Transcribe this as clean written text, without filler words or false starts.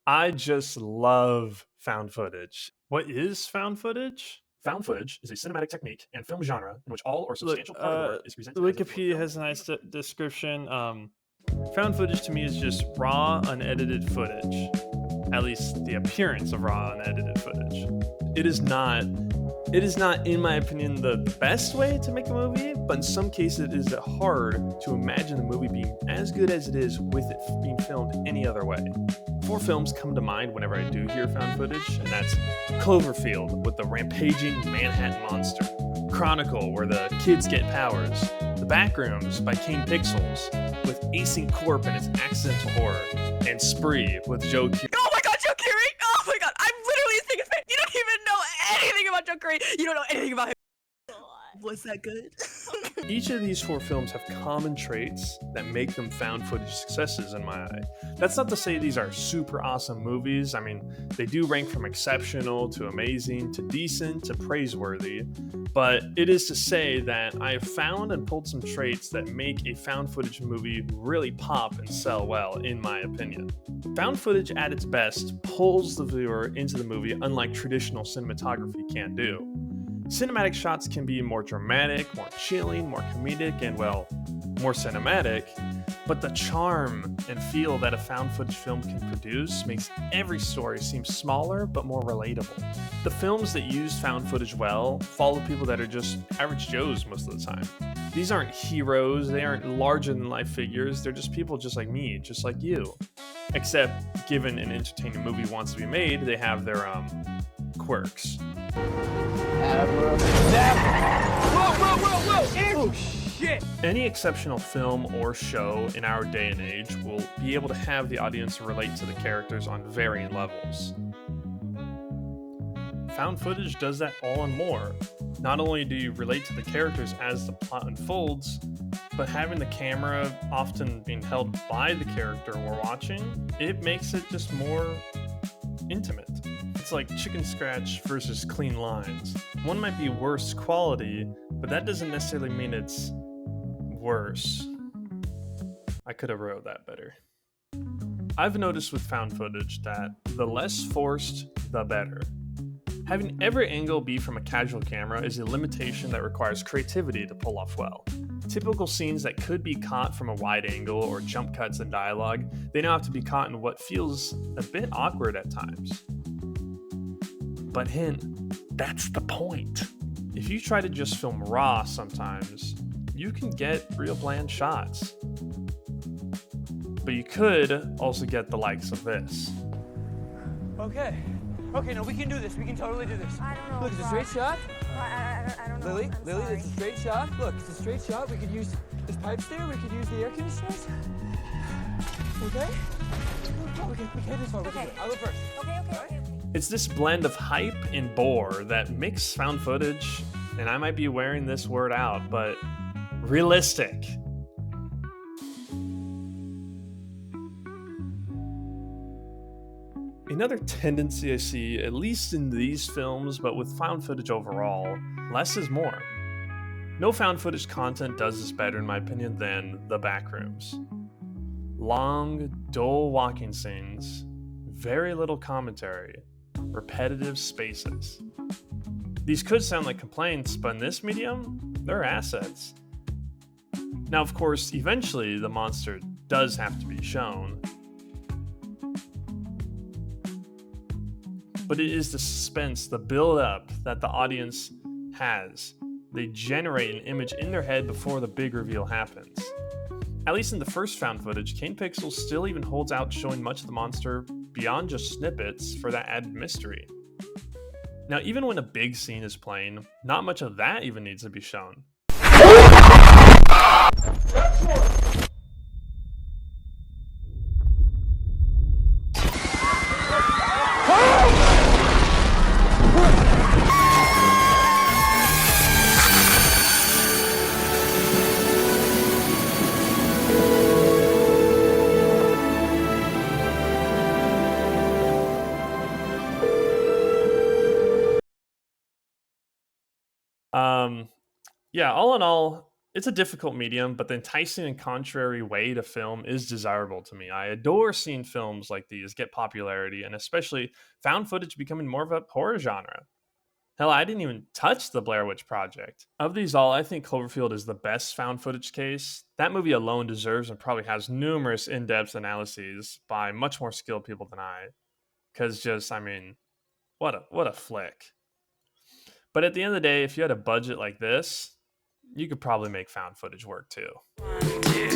I just love found footage. What is found footage? Found footage is a cinematic technique and film genre in which all or Look, substantial part of the work is presented as if it were Wikipedia filmed has a in nice real description. Found footage to me is just raw, unedited footage. At least the appearance of raw, unedited footage. It is not. It is not, in my opinion, the best way to make a movie, but in some cases it is hard to imagine the movie being as good as it is with it being filmed any other way. Four films come to mind whenever I do hear found footage, and that's Cloverfield with the rampaging Manhattan monster, Chronicle where the kids get powers, The Backrooms by Kane Pixels with Acing Corp and its accidental horror, and Spree with Joe Keery. Oh my god, Joe Keery! Oh my god, I'm literally a fan. You don't even know anything about Joe Keery. You don't know anything about him. Was that good? Each of these four films have common traits that make them found footage successes in my eye. That's not to say these are super awesome movies. I mean, they do rank from exceptional to amazing to decent to praiseworthy. But it is to say that I have found and pulled some traits that make a found footage movie really pop and sell well, in my opinion. Found footage at its best pulls the viewer into the movie, unlike traditional cinematography can do. Cinematic shots can be more dramatic, more chilling, more comedic, and, well, more cinematic, but the charm and feel that a found footage film can produce makes every story seem smaller but more relatable. The films that use found footage well follow people that are just average Joes most of the time. These aren't heroes, they aren't larger than life figures, they're just people just like me, just like you. Except, given an entertaining movie wants to be made, they have their, quirks. Whoa! Oh shit! Any exceptional film or show in our day and age will be able to have the audience relate to the characters on varying levels. Found footage does that all and more. Not only do you relate to the characters as the plot unfolds, but having the camera often being held by the character we're watching, it makes it just more intimate. It's like chicken scratch versus clean lines. One might be worse quality, but that doesn't necessarily mean it's worse. I could have wrote that better. I've noticed with found footage that the less forced, the better. Having every angle be from a casual camera is a limitation that requires creativity to pull off well. Typical scenes that could be caught from a wide angle or jump cuts in dialogue, they now have to be caught in what feels a bit awkward at times. But hint, that's the point. If you try to just film raw sometimes, you can get real bland shots. But you could also get the likes of this. Okay, no, we can do this. We can totally do this. I don't know. Look, it's a straight shot. I don't know. Lily, I'm Lily, sorry. it's a straight shot. Look, it's a straight shot. We could use this pipes there. We could use the air conditioners. Okay? We can hit this one. We can do it. I'll go first. Okay. It's this blend of hype and bore that makes found footage, and I might be wearing this word out, but realistic. Another tendency I see, at least in these films, but with found footage overall, less is more. No found footage content does this better, in my opinion, than The Backrooms. Long, dull walking scenes, very little commentary, repetitive spaces. These could sound like complaints, but in this medium, they're assets. Now, of course, eventually the monster does have to be shown, but it is the suspense, the build-up that the audience has. They generate an image in their head before the big reveal happens. At least in the first found footage, Kane Pixels still even holds out showing much of the monster beyond just snippets for that added mystery. Now, even when a big scene is playing, not much of that even needs to be shown. Yeah, all in all, It's a difficult medium, but the enticing and contrary way to film is desirable to me. I adore seeing films like these get popularity, and especially found footage becoming more of a horror genre. Hell, I didn't even touch the Blair Witch Project. Of these all, I think Cloverfield is the best found footage case. That movie alone deserves and probably has numerous in depth analyses by much more skilled people than I. Because just, I mean, what a flick. But at the end of the day, if you had a budget like this, you could probably make found footage work too. 1, 2,